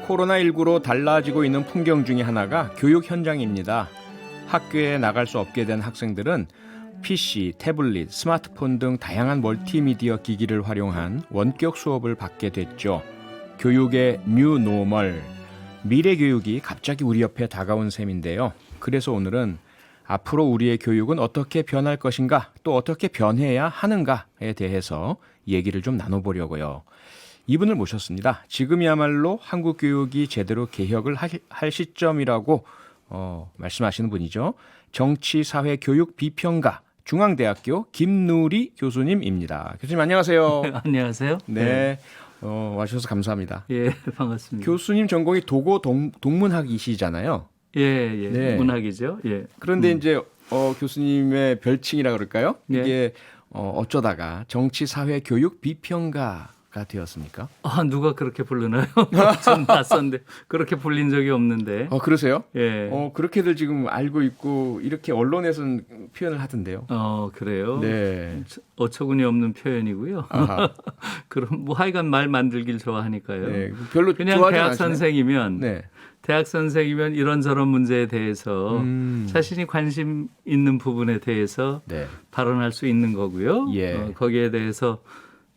코로나19로 달라지고 있는 풍경 중에 하나가 교육 현장입니다. 학교에 나갈 수 없게 된 학생들은 PC, 태블릿, 스마트폰 등 다양한 멀티미디어 기기를 활용한 원격 수업을 받게 됐죠. 교육의 뉴 노멀, 미래 교육이 갑자기 우리 옆에 다가온 셈인데요. 그래서 오늘은 앞으로 우리의 교육은 어떻게 변할 것인가, 또 어떻게 변해야 하는가에 대해서 얘기를 좀 나눠보려고요. 이분을 모셨습니다. 지금이야말로 한국 교육이 제대로 개혁을 할 시점이라고 말씀하시는 분이죠. 정치사회교육 비평가 중앙대학교 김누리 교수님입니다. 교수님 안녕하세요. 안녕하세요. 네, 와주셔서 감사합니다. 예, 반갑습니다. 교수님 전공이 도고 동문학이시잖아요. 예, 네. 문학이죠. 예. 그런데 이제 교수님의 별칭이라 그럴까요? 예. 이게 어쩌다가 정치사회교육 비평가가 되었습니까? 누가 그렇게 부르나요? 전 낯선데 그렇게 불린 적이 없는데. 그러세요? 예. 그렇게들 지금 알고 있고 이렇게 언론에서는 표현을 하던데요. 그래요? 네. 어처구니 없는 표현이고요. 아하. 그럼 뭐 하여간 말 만들길 좋아하니까요. 네. 별로 그냥 좋아하지 대학 않으시네? 선생이면 네. 대학 선생이면 이런저런 문제에 대해서 자신이 관심 있는 부분에 대해서 네. 발언할 수 있는 거고요. 예. 거기에 대해서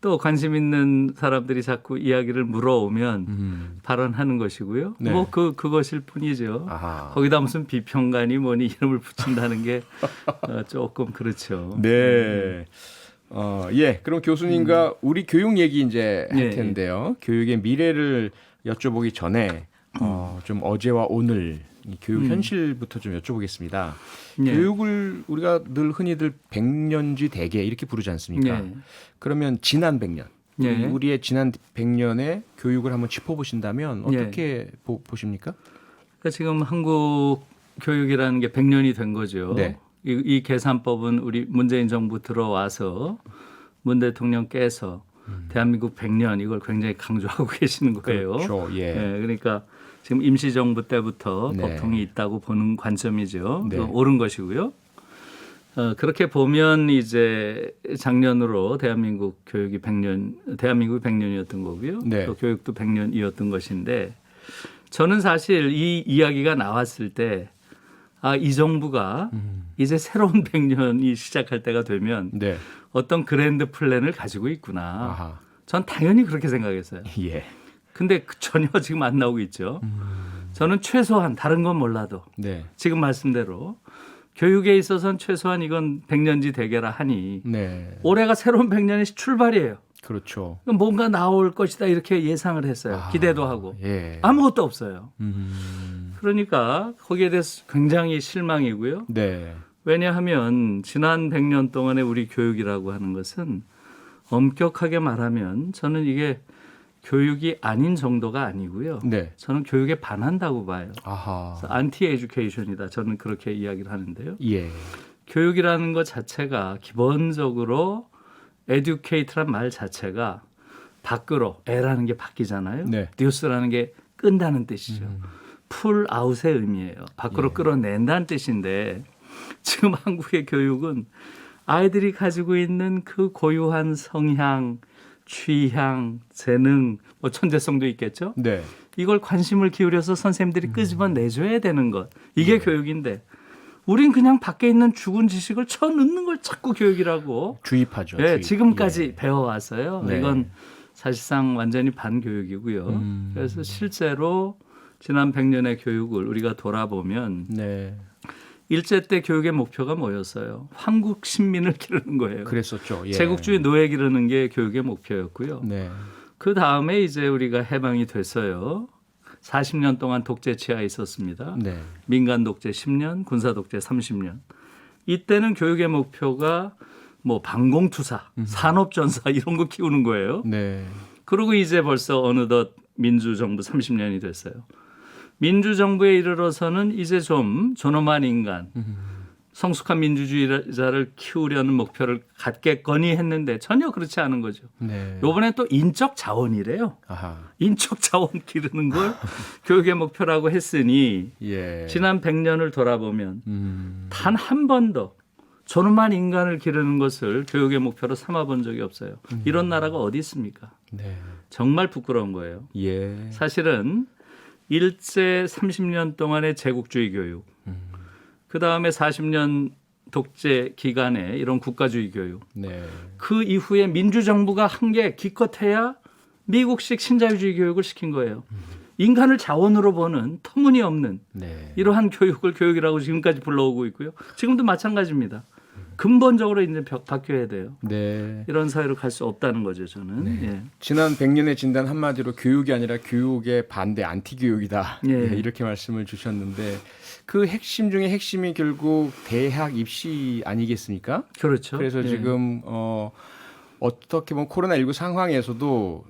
또 관심 있는 사람들이 자꾸 이야기를 물어오면 발언하는 것이고요. 네. 뭐 그것일 뿐이죠. 아하. 거기다 무슨 비평가니 뭐니 이름을 붙인다는 게 조금 그렇죠. 네. 그럼 교수님과 우리 교육 얘기 이제 할 예, 텐데요. 교육의 미래를 여쭤보기 전에 좀 어제와 오늘 이 교육 현실부터 좀 여쭤보겠습니다. 예. 교육을 우리가 늘 흔히들 백년지 대계 이렇게 부르지 않습니까? 예. 그러면 지난 100년, 예. 우리의 지난 100년의 교육을 한번 짚어보신다면 어떻게 보십니까? 그러니까 지금 한국 교육이라는 게 100년이 된 거죠. 네. 이 계산법은 우리 문재인 정부 들어와서 문 대통령께서 대한민국 100년 이걸 굉장히 강조하고 계시는 거예요. 그렇죠. 예. 그러니까 지금 임시정부 때부터 네. 법통이 있다고 보는 관점이죠. 네. 옳은 것이고요. 그렇게 보면 이제 작년으로 대한민국 교육이 100년, 대한민국이 100년이었던 거고요. 네. 또 교육도 100년이었던 것인데 저는 사실 이 이야기가 나왔을 때 이 정부가 이제 새로운 100년이 시작할 때가 되면 네. 어떤 그랜드 플랜을 가지고 있구나. 아하. 전 당연히 그렇게 생각했어요. 예. 근데 전혀 지금 안 나오고 있죠. 저는 최소한 다른 건 몰라도 네. 지금 말씀대로 교육에 있어서는 최소한 이건 100년지 대계라 하니 네. 올해가 새로운 100년의 출발이에요. 그렇죠. 뭔가 나올 것이다 이렇게 예상을 했어요. 기대도 하고. 예. 아무것도 없어요. 음. 그러니까 거기에 대해서 굉장히 실망이고요. 네. 왜냐하면 지난 100년 동안의 우리 교육이라고 하는 것은 엄격하게 말하면 저는 이게 교육이 아닌 정도가 아니고요. 네. 저는 교육에 반한다고 봐요. 아하. 안티 에듀케이션이다. 저는 그렇게 이야기를 하는데요. 예. 교육이라는 것 자체가 기본적으로 에듀케이트란 말 자체가 밖으로 에라는 게 바뀌잖아요. 네. 듀스라는 게 끈다는 뜻이죠. 풀 아웃의 의미예요. 밖으로 끌어낸다는 뜻인데 지금 한국의 교육은 아이들이 가지고 있는 그 고유한 성향, 취향, 재능, 뭐 천재성도 있겠죠. 네. 이걸 관심을 기울여서 선생님들이 끄집어내줘야 되는 것. 이게 교육인데 우린 그냥 밖에 있는 죽은 지식을 쳐넣는 걸 자꾸 교육이라고 주입하죠. 네, 주입. 지금까지 예. 배워왔어요. 네. 이건 사실상 완전히 반교육이고요. 그래서 실제로 지난 100년의 교육을 우리가 돌아보면 네. 일제 때 교육의 목표가 뭐였어요? 한국 신민을 기르는 거예요. 그랬었죠. 예. 제국주의 노예 기르는 게 교육의 목표였고요. 네. 그 다음에 이제 우리가 해방이 됐어요. 40년 동안 독재 치하에 있었습니다. 네. 민간 독재 10년, 군사 독재 30년. 이때는 교육의 목표가 뭐 방공투사, 산업전사 이런 거 키우는 거예요. 네. 그리고 이제 벌써 어느덧 민주정부 30년이 됐어요. 민주정부에 이르러서는 이제 좀 존엄한 인간, 성숙한 민주주의자를 키우려는 목표를 갖겠거니 했는데 전혀 그렇지 않은 거죠. 네. 이번에 또 인적 자원이래요. 아하. 인적 자원 기르는 걸 교육의 목표라고 했으니 예. 지난 100년을 돌아보면 단 한 번도 존엄한 인간을 기르는 것을 교육의 목표로 삼아본 적이 없어요. 이런 나라가 어디 있습니까? 네. 정말 부끄러운 거예요. 예. 사실은 일제 30년 동안의 제국주의 교육, 그 다음에 40년 독재 기간에 이런 국가주의 교육, 네. 그 이후에 민주정부가 한 게 기껏해야 미국식 신자유주의 교육을 시킨 거예요. 인간을 자원으로 보는 터무니없는 네. 이러한 교육을 교육이라고 지금까지 불러오고 있고요. 지금도 마찬가지입니다. 근본적으로 이제 바뀌어야 돼요. 네. 이런 사회로 갈 수 없다는 거죠, 저는. 네. 예. 지난 100년의 진단 한마디로 교육이 아니라 교육의 반대 안티 교육이다. 예. 네, 이렇게 말씀을 주셨는데 그 핵심 중에 핵심이 결국 대학 입시 아니겠습니까? 그렇죠. 그래서 예. 지금 어떻게 보면 코로나19 상황에서도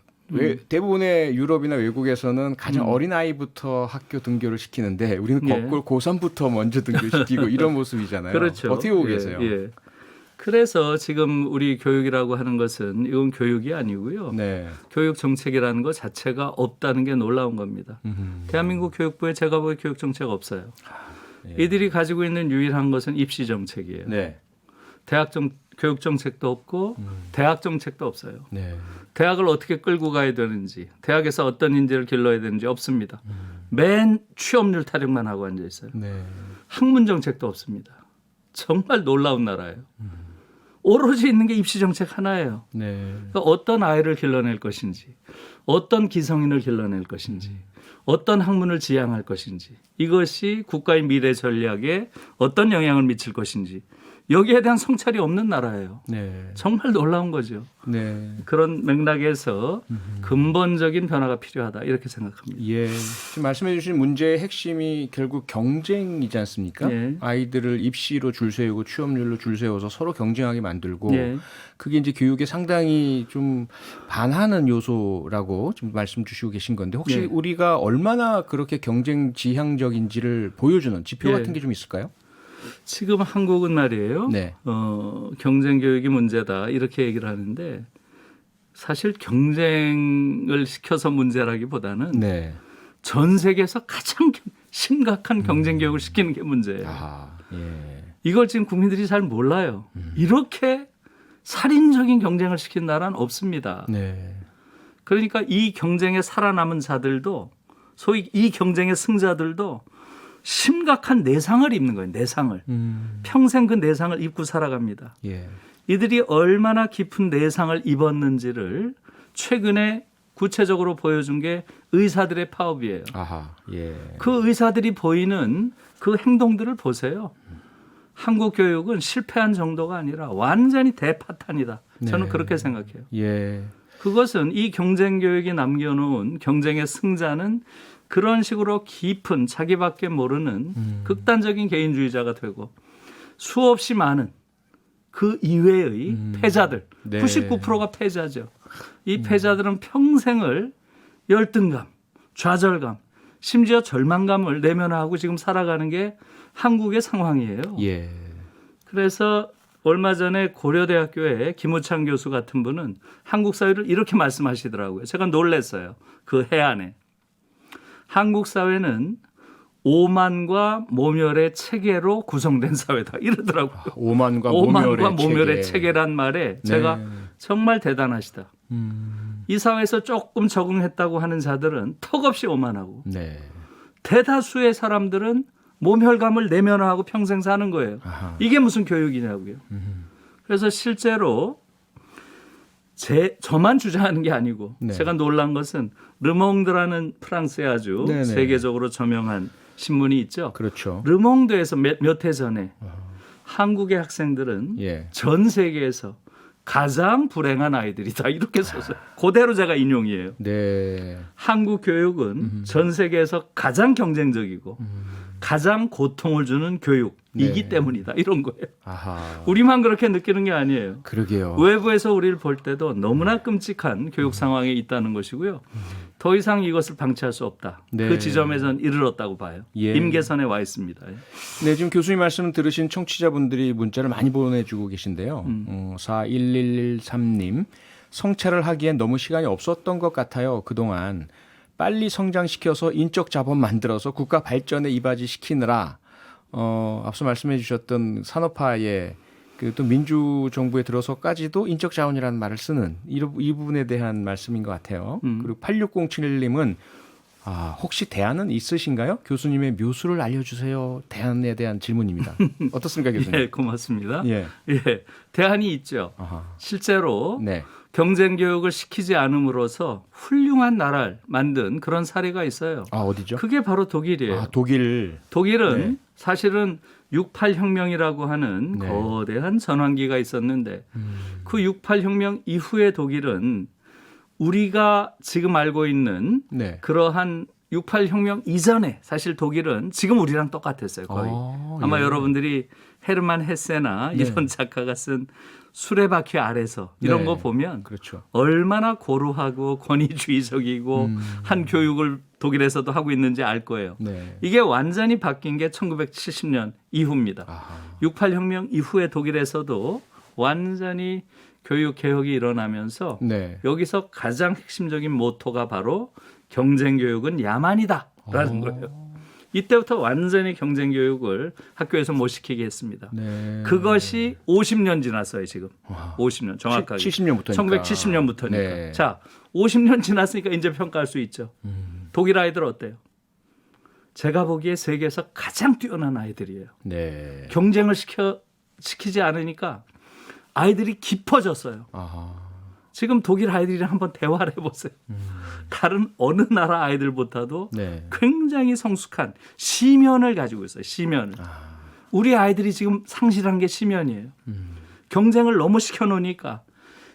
대부분의 유럽이나 외국에서는 가장 어린 아이부터 학교 등교를 시키는데 우리는 예. 거꾸로 고3부터 먼저 등교시키고 이런 모습이잖아요. 그렇죠. 어떻게 보고 예, 계세요? 예. 그래서 지금 우리 교육이라고 하는 것은 이건 교육이 아니고요. 네. 교육 정책이라는 것 자체가 없다는 게 놀라운 겁니다. 대한민국 교육부에 제가 보기에 교육 정책 없어요. 예. 이들이 가지고 있는 유일한 것은 입시 정책이에요. 네. 교육 정책도 없고 대학 정책도 없어요. 네. 대학을 어떻게 끌고 가야 되는지, 대학에서 어떤 인재를 길러야 되는지 없습니다. 맨 취업률 타령만 하고 앉아 있어요. 네. 학문 정책도 없습니다. 정말 놀라운 나라예요. 오로지 있는 게 입시 정책 하나예요. 네. 그러니까 어떤 아이를 길러낼 것인지, 어떤 기성인을 길러낼 것인지, 어떤 학문을 지향할 것인지, 이것이 국가의 미래 전략에 어떤 영향을 미칠 것인지, 여기에 대한 성찰이 없는 나라예요. 네. 정말 놀라운 거죠. 네. 그런 맥락에서 근본적인 변화가 필요하다 이렇게 생각합니다. 예. 지금 말씀해 주신 문제의 핵심이 결국 경쟁이지 않습니까? 예. 아이들을 입시로 줄 세우고 취업률로 줄 세워서 서로 경쟁하게 만들고 예. 그게 이제 교육에 상당히 좀 반하는 요소라고 지금 말씀 주시고 계신 건데 혹시 예. 우리가 얼마나 그렇게 경쟁 지향적인지를 보여주는 지표 예. 같은 게 좀 있을까요? 지금 한국은 말이에요. 네. 경쟁 교육이 문제다 이렇게 얘기를 하는데 사실 경쟁을 시켜서 문제라기보다는 네. 전 세계에서 가장 심각한 경쟁 교육을 시키는 게 문제예요. 아, 예. 이걸 지금 국민들이 잘 몰라요. 이렇게 살인적인 경쟁을 시킨 나라는 없습니다. 네. 그러니까 이 경쟁에 살아남은 자들도 소위 이 경쟁의 승자들도 심각한 내상을 입는 거예요. 내상을. 평생 그 내상을 입고 살아갑니다. 예. 이들이 얼마나 깊은 내상을 입었는지를 최근에 구체적으로 보여준 게 의사들의 파업이에요. 아하. 예. 그 의사들이 보이는 그 행동들을 보세요. 한국 교육은 실패한 정도가 아니라 완전히 대파탄이다. 저는 네. 그렇게 생각해요. 예. 그것은 이 경쟁 교육이 남겨놓은 경쟁의 승자는 그런 식으로 깊은 자기밖에 모르는 극단적인 개인주의자가 되고 수없이 많은 그 이외의 패자들, 네. 99%가 패자죠. 이 패자들은 평생을 열등감, 좌절감, 심지어 절망감을 내면하고 지금 살아가는 게 한국의 상황이에요. 예. 그래서 얼마 전에 고려대학교의 김우창 교수 같은 분은 한국 사회를 이렇게 말씀하시더라고요. 제가 놀랐어요. 그 해안에. 한국 사회는 오만과 모멸의 체계로 구성된 사회다 이러더라고요. 오만과 모멸의 체계란 말에 네. 제가 정말 대단하시다. 이 사회에서 조금 적응했다고 하는 자들은 턱없이 오만하고 네. 대다수의 사람들은 모멸감을 내면화하고 평생 사는 거예요. 아하. 이게 무슨 교육이냐고요. 그래서 실제로 저만 주장하는 게 아니고 네. 제가 놀란 것은 르몽드라는 프랑스의 아주 네네. 세계적으로 저명한 신문이 있죠. 그렇죠. 르몽드에서 몇 해 전에 한국의 학생들은 예. 전 세계에서 가장 불행한 아이들이다 이렇게 썼어요. 그대로 제가 인용이에요. 네. 한국 교육은 전 세계에서 가장 경쟁적이고 가장 고통을 주는 교육이기 네. 때문이다 이런 거예요. 아하. 우리만 그렇게 느끼는 게 아니에요. 그러게요. 외부에서 우리를 볼 때도 너무나 끔찍한 교육 상황에 있다는 것이고요. 더 이상 이것을 방치할 수 없다. 네. 그 지점에선 이르렀다고 봐요. 예. 임계선에 와 있습니다. 네, 지금 교수님 말씀 들으신 청취자분들이 문자를 많이 보내주고 계신데요. 4113님, 성찰을 하기엔 너무 시간이 없었던 것 같아요. 그동안 빨리 성장시켜서 인적 자본 만들어서 국가 발전에 이바지 시키느라 앞서 말씀해 주셨던 산업화의 그 또 민주 정부에 들어서까지도 인적 자원이라는 말을 쓰는 이 부분에 대한 말씀인 것 같아요. 그리고 8607님은 혹시 대안은 있으신가요? 교수님의 묘수를 알려주세요. 대안에 대한 질문입니다. 어떻습니까, 교수님? 예, 고맙습니다. 예. 예, 대안이 있죠. 아하. 실제로 네. 경쟁 교육을 시키지 않음으로써 훌륭한 나라를 만든 그런 사례가 있어요. 어디죠? 그게 바로 독일이에요. 독일. 독일은 네. 사실은 68 혁명이라고 하는 네. 거대한 전환기가 있었는데 그 68 혁명 이후의 독일은 우리가 지금 알고 있는 네. 그러한 68 혁명 이전에 사실 독일은 지금 우리랑 똑같았어요. 거의. 아마 예. 여러분들이 헤르만 헤세나 네. 이런 작가가 쓴 수레바퀴 아래서 이런 네. 거 보면 그렇죠. 얼마나 고루하고 권위주의적이고 한 교육을 독일에서도 하고 있는지 알 거예요. 네. 이게 완전히 바뀐 게 1970년 이후입니다. 68 혁명 이후에 독일에서도 완전히 교육 개혁이 일어나면서 네. 여기서 가장 핵심적인 모토가 바로 경쟁 교육은 야만이다라는 거예요. 이때부터 완전히 경쟁 교육을 학교에서 못 시키게 했습니다. 네. 그것이 50년 지났어요, 지금. 50년 정확하게. 70년부터니까. 1970년부터니까. 네. 자, 50년 지났으니까 이제 평가할 수 있죠. 독일 아이들 어때요? 제가 보기에 세계에서 가장 뛰어난 아이들이에요. 네. 경쟁을 시키지 않으니까 아이들이 깊어졌어요. 지금 독일 아이들이랑 한번 대화를 해보세요. 다른 어느 나라 아이들보다도 네. 굉장히 성숙한 시면을 가지고 있어요. 시면을. 우리 아이들이 지금 상실한 게 시면이에요. 경쟁을 너무 시켜놓으니까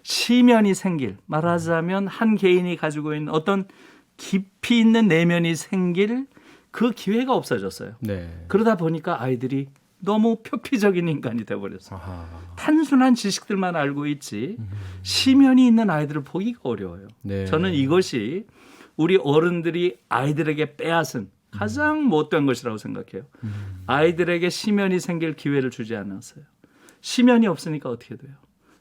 시면이 생길, 말하자면 한 개인이 가지고 있는 어떤 깊이 있는 내면이 생길 그 기회가 없어졌어요. 네. 그러다 보니까 아이들이 너무 표피적인 인간이 돼버렸어요. 단순한 지식들만 알고 있지 시면이 있는 아이들을 보기가 어려워요. 네. 저는 이것이 우리 어른들이 아이들에게 빼앗은 가장 못된 것이라고 생각해요. 아이들에게 시면이 생길 기회를 주지 않았어요. 시면이 없으니까 어떻게 돼요?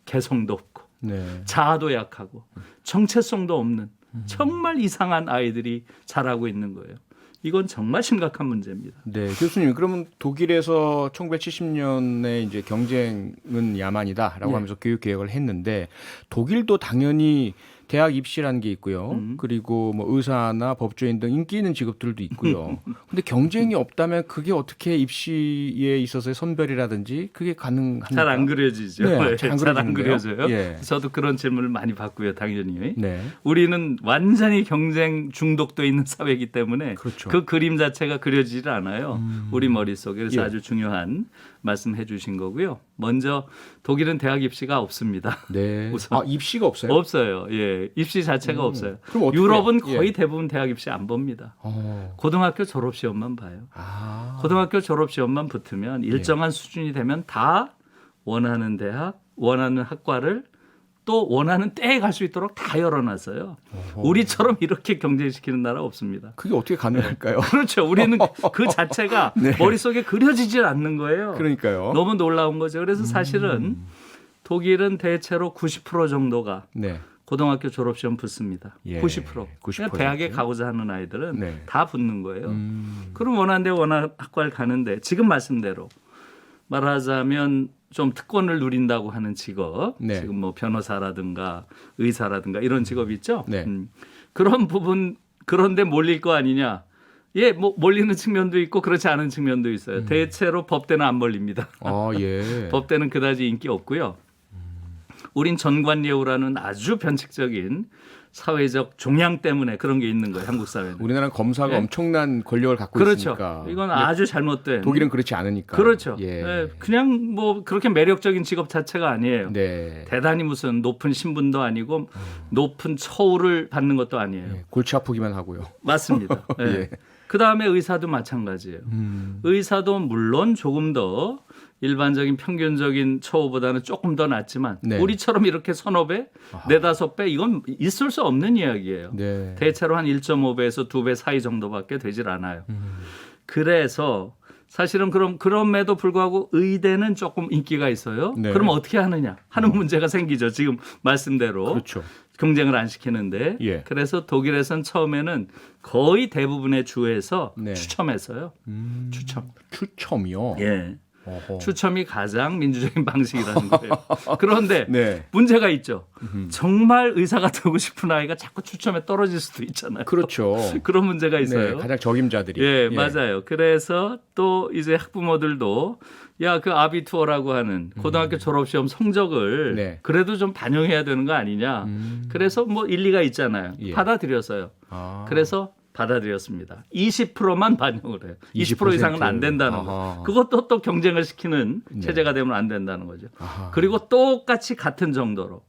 개성도 없고 네. 자아도 약하고 정체성도 없는 정말 이상한 아이들이 자라고 있는 거예요. 이건 정말 심각한 문제입니다. 네, 교수님. 그러면 독일에서 1970년에 이제 경쟁은 야만이다라고 네. 하면서 교육 개혁을 했는데 독일도 당연히 대학 입시라는 게 있고요. 그리고 뭐 의사나 법조인 등 인기 있는 직업들도 있고요. 근데 경쟁이 없다면 그게 어떻게 입시에 있어서의 선별이라든지 그게 가능합니까? 잘 안 그려지죠. 네, 잘 안 그려지는데요? 그려져요. 예. 저도 그런 질문을 많이 받고요, 당연히. 네. 우리는 완전히 경쟁 중독도 있는 사회이기 때문에 그렇죠. 그 그림 자체가 그려지질 않아요. 우리 머릿속에. 그래서 예. 아주 중요한 말씀해 주신 거고요. 먼저 독일은 대학 입시가 없습니다. 네. 우선. 입시가 없어요? 없어요. 예, 입시 자체가 없어요. 그럼 어떻게 유럽은 해요? 거의 예. 대부분 대학 입시 안 봅니다. 고등학교 졸업 시험만 봐요. 고등학교 졸업 시험만 붙으면 일정한 수준이 되면 다 원하는 대학, 원하는 학과를 또 원하는 때에 갈 수 있도록 다 열어놨어요. 우리처럼 이렇게 경쟁시키는 나라 없습니다. 그게 어떻게 가능할까요? 그렇죠. 우리는 그 자체가 네. 머릿속에 그려지질 않는 거예요. 그러니까요. 너무 놀라운 거죠. 그래서 사실은 독일은 대체로 90% 정도가 네. 고등학교 졸업시험 붙습니다. 예, 90%. 90%. 그러니까 대학에 가고자 하는 아이들은 네. 다 붙는 거예요. 그럼 원하는 데 원하는 학과를 가는데 지금 말씀대로 말하자면 좀 특권을 누린다고 하는 직업, 네. 지금 뭐 변호사라든가 의사라든가 이런 직업 있죠. 네. 그런 부분 그런데 몰릴 거 아니냐? 예, 뭐 몰리는 측면도 있고 그렇지 않은 측면도 있어요. 대체로 법대는 안 몰립니다. 예. 법대는 그다지 인기 없고요. 우린 전관예우라는 아주 변칙적인 사회적 종양 때문에 그런 게 있는 거예요. 한국 사회는. 우리나라는 검사가 네. 엄청난 권력을 갖고 그렇죠. 있으니까. 이건 아주 잘못된. 독일은 그렇지 않으니까. 그렇죠. 예. 네, 그냥 뭐 그렇게 매력적인 직업 자체가 아니에요. 네. 대단히 무슨 높은 신분도 아니고 높은 처우를 받는 것도 아니에요. 예, 골치 아프기만 하고요. 맞습니다. 네. 예. 그다음에 의사도 마찬가지예요. 의사도 물론 조금 더 일반적인 평균적인 처우보다는 조금 더 낫지만 네. 우리처럼 이렇게 서너 배, 네다섯 배 이건 있을 수 없는 이야기예요. 네. 대체로 한 1.5배에서 2배 사이 정도밖에 되질 않아요. 그래서 사실은 그럼에도 불구하고 의대는 조금 인기가 있어요. 네. 그럼 어떻게 하느냐 하는 문제가 생기죠. 지금 말씀대로. 그렇죠. 경쟁을 안 시키는데 예. 그래서 독일에선 처음에는 거의 대부분의 주에서 네. 추첨했어요. 추첨이요. 추첨이요. 예. 어허. 추첨이 가장 민주적인 방식이라는 거예요. 그런데 네. 문제가 있죠. 정말 의사가 되고 싶은 아이가 자꾸 추첨에 떨어질 수도 있잖아요. 그렇죠. 그런 문제가 있어요. 네, 가장 적임자들이. 예, 맞아요. 그래서 또 이제 학부모들도 야, 그 아비투어라고 하는 고등학교 졸업시험 성적을 네. 그래도 좀 반영해야 되는 거 아니냐. 그래서 뭐 일리가 있잖아요. 예. 받아들였어요. 아. 그래서 받아들였습니다. 20%만 반영을 해요. 20% 이상은 안 된다는 아하. 거. 그것도 또 경쟁을 시키는 네. 체제가 되면 안 된다는 거죠. 아하. 그리고 똑같이 같은 정도로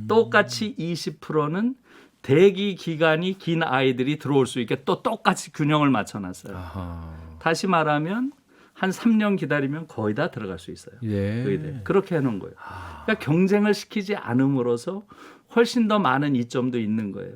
똑같이 20%는 대기 기간이 긴 아이들이 들어올 수 있게 또 똑같이 균형을 맞춰놨어요. 아하. 다시 말하면 한 3년 기다리면 거의 다 들어갈 수 있어요. 예. 의대. 그렇게 해놓은 거예요. 그러니까 경쟁을 시키지 않음으로써 훨씬 더 많은 이점도 있는 거예요.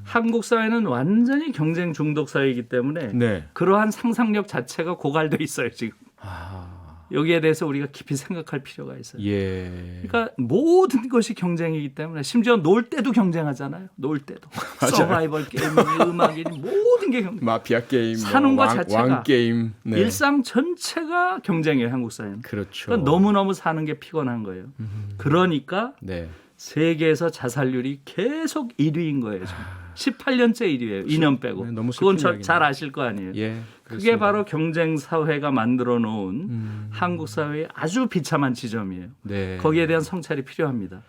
한국 사회는 완전히 경쟁 중독 사회이기 때문에 네. 그러한 상상력 자체가 고갈돼 있어요 지금. 아. 여기에 대해서 우리가 깊이 생각할 필요가 있어요. 예. 그러니까 모든 것이 경쟁이기 때문에 심지어 놀 때도 경쟁하잖아요. 놀 때도 서바이벌 게임이니 음악이니 모든 게 경쟁. 마피아 게임, 사는 것 왕, 자체가 왕 게임. 네. 일상 전체가 경쟁이에요. 한국 사회는. 그렇죠. 그러니까 너무너무 사는 게 피곤한 거예요. 그러니까 네. 세계에서 자살률이 계속 1위인 거예요. 지금. 18년째 1위예요. 2년 빼고. 네, 너무 슬픈 그건 이야기네요. 잘 아실 거 아니에요. 예. 그게 그렇습니다. 바로 경쟁 사회가 만들어 놓은 한국 사회의 아주 비참한 지점이에요. 네. 거기에 대한 성찰이 필요합니다.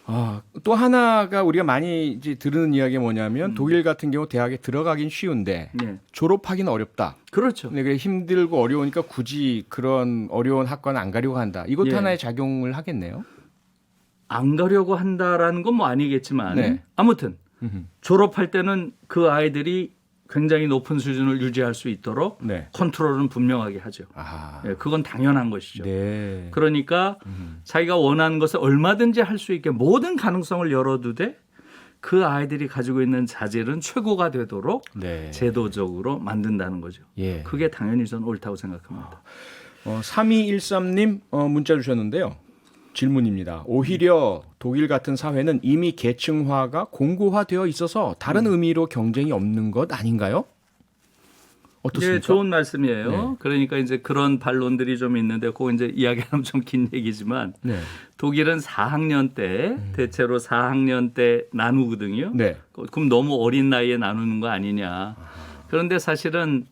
아, 또 하나가 우리가 많이 이제 들은 이야기가 뭐냐면 독일 같은 경우 대학에 들어가긴 쉬운데 네. 졸업하기는 어렵다. 그렇죠. 근데 그게 힘들고 어려우니까 굳이 그런 어려운 학과는 안 가려고 한다. 이것도 예. 하나의 작용을 하겠네요. 안 가려고 한다라는 건 뭐 아니겠지만 네. 아무튼 음흠. 졸업할 때는 그 아이들이 굉장히 높은 수준을 유지할 수 있도록 네. 컨트롤은 분명하게 하죠. 아. 예, 그건 당연한 것이죠. 네. 그러니까 자기가 원하는 것을 얼마든지 할 수 있게 모든 가능성을 열어두되 그 아이들이 가지고 있는 자질은 최고가 되도록 네. 제도적으로 만든다는 거죠. 예. 그게 당연히 저는 옳다고 생각합니다. 3213님 문자 주셨는데요. 질문입니다. 오히려 독일 같은 사회는 이미 계층화가 공고화되어 있어서 다른 의미로 경쟁이 없는 것 아닌가요? 어떻습니까? 네, 좋은 말씀이에요. 네. 그러니까 이제 그런 반론들이 좀 있는데 그거 이제 이야기하면 좀 긴 얘기지만 네. 독일은 4학년 때 대체로 4학년 때 나누거든요. 네. 그럼 너무 어린 나이에 나누는 거 아니냐. 그런데 사실은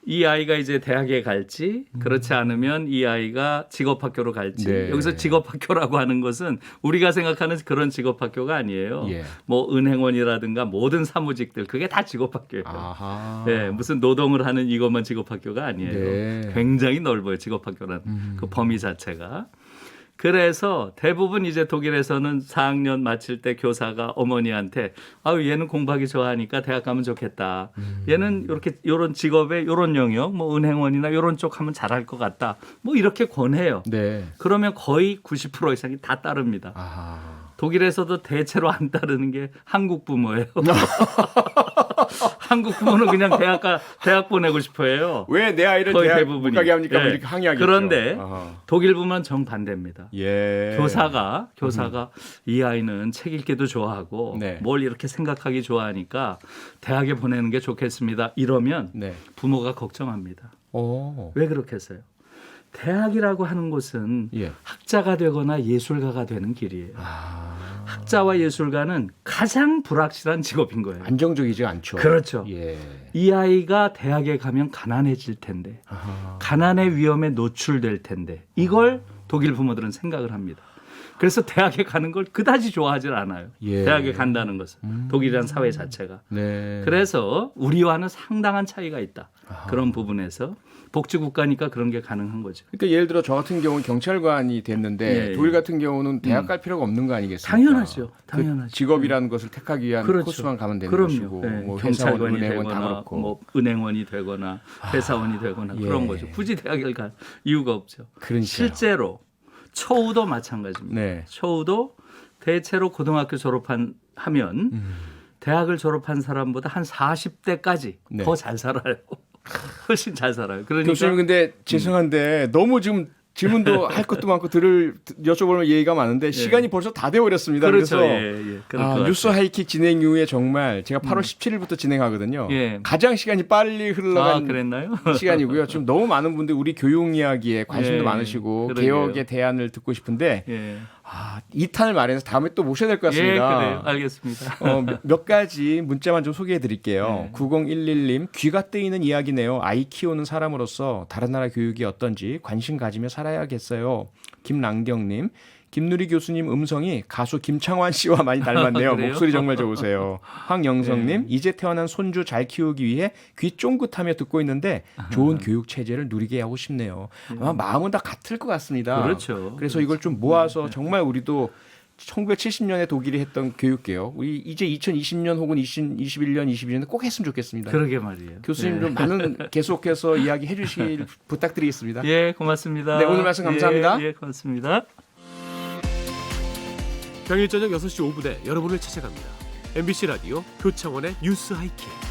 이 아이가 이제 대학에 갈지 그렇지 않으면 이 아이가 직업학교로 갈지 네. 여기서 직업학교라고 하는 것은 우리가 생각하는 그런 직업학교가 아니에요. 예. 뭐 은행원이라든가 모든 사무직들 그게 다 직업학교예요. 아하. 네, 무슨 노동을 하는 이것만 직업학교가 아니에요. 네. 굉장히 넓어요. 직업학교라는 그 범위 자체가. 그래서 대부분 이제 독일에서는 4학년 마칠 때 교사가 어머니한테 아유 얘는 공부하기 좋아하니까 대학 가면 좋겠다. 얘는 이렇게 요런 직업에 요런 영역 뭐 은행원이나 요런 쪽 하면 잘할 것 같다. 뭐 이렇게 권해요. 네. 그러면 거의 90% 이상이 다 따릅니다. 아하. 독일에서도 대체로 안 따르는 게 한국 부모예요. 한국 부모는 그냥 대학 보내고 싶어해요. 왜 내 아이를 거의 대학 대부분이. 못 가게 합니까? 네. 이렇게 항의하겠죠. 그런데 아하. 독일 부모는 정반대입니다. 예. 교사가 이 아이는 책 읽기도 좋아하고 네. 뭘 이렇게 생각하기 좋아하니까 대학에 보내는 게 좋겠습니다. 이러면 네. 부모가 걱정합니다. 오. 왜 그렇겠어요? 대학이라고 하는 곳은 예. 학자가 되거나 예술가가 되는 길이에요. 아. 학자와 예술가는 가장 불확실한 직업인 거예요. 안정적이지 않죠. 그렇죠. 예. 이 아이가 대학에 가면 가난해질 텐데 아하. 가난의 위험에 노출될 텐데 이걸 독일 부모들은 생각을 합니다. 그래서 대학에 가는 걸 그다지 좋아하지 않아요. 예. 대학에 간다는 것은 독일이라는 사회 자체가. 네. 그래서 우리와는 상당한 차이가 있다. 그런 부분에서 복지국가니까 그런 게 가능한 거죠. 그러니까 예를 들어 저 같은 경우는 경찰관이 됐는데 예, 예. 독일 같은 경우는 대학 갈 필요가 없는 거 아니겠습니까? 당연하죠. 당연하죠. 그 직업이라는 것을 택하기 위한 그렇죠. 코스만 가면 되는 그럼요. 것이고 네. 뭐 회사원, 경찰관이 은행원 다 되거나 그렇고. 뭐 은행원이 되거나 회사원이 되거나 예. 그런 거죠. 굳이 대학을 갈 이유가 없죠. 그러니까요. 실제로 초우도 마찬가지입니다. 네. 초우도 대체로 고등학교 하면 대학을 졸업한 사람보다 한 40대까지 네. 더 잘 살아요. 훨씬 잘 살아요. 그러니까 교수님 근데 죄송한데 너무 지금 질문도 할 것도 많고 여쭤볼 얘기가 많은데 시간이 벌써 다 돼버렸습니다. 그렇죠. 그래서 그럴 것 같아요. 뉴스 하이킥 진행 이후에 정말 제가 8월 17일부터 진행하거든요. 예. 가장 시간이 빨리 흘러간 그랬나요? 시간이고요. 지금 너무 많은 분들이 우리 교육 이야기에 관심도 예, 많으시고 그러게요. 개혁의 대안을 듣고 싶은데 예. 2탄을 마련해서 다음에 또 모셔야 될 것 예, 같습니다. 그래요. 알겠습니다. 몇 가지 문자만 좀 소개해 드릴게요. 네. 9011님, 귀가 뜨이는 이야기네요. 아이 키우는 사람으로서 다른 나라 교육이 어떤지 관심 가지며 살아야겠어요. 김랑경님, 김누리 교수님 음성이 가수 김창완 씨와 많이 닮았네요. 그래요? 목소리 정말 좋으세요. 황영성님, 네. 이제 태어난 손주 잘 키우기 위해 귀 쫑긋하며 듣고 있는데 좋은 교육 체제를 누리게 하고 싶네요. 아마 마음은 다 같을 것 같습니다. 그렇죠. 그래서 이걸 좀 모아서 정말 우리도 1970년에 독일이 했던 교육개혁, 우리 이제 2020년 혹은 2021년, 22년에 꼭 했으면 좋겠습니다. 그러게 말이에요. 교수님 좀 많은 계속해서 이야기해 주시길 부탁드리겠습니다. 예, 고맙습니다. 네, 오늘 말씀 감사합니다. 예, 고맙습니다. 평일 저녁 6시 5분에 여러분을 찾아갑니다. MBC 라디오 표창원의 뉴스 하이킥.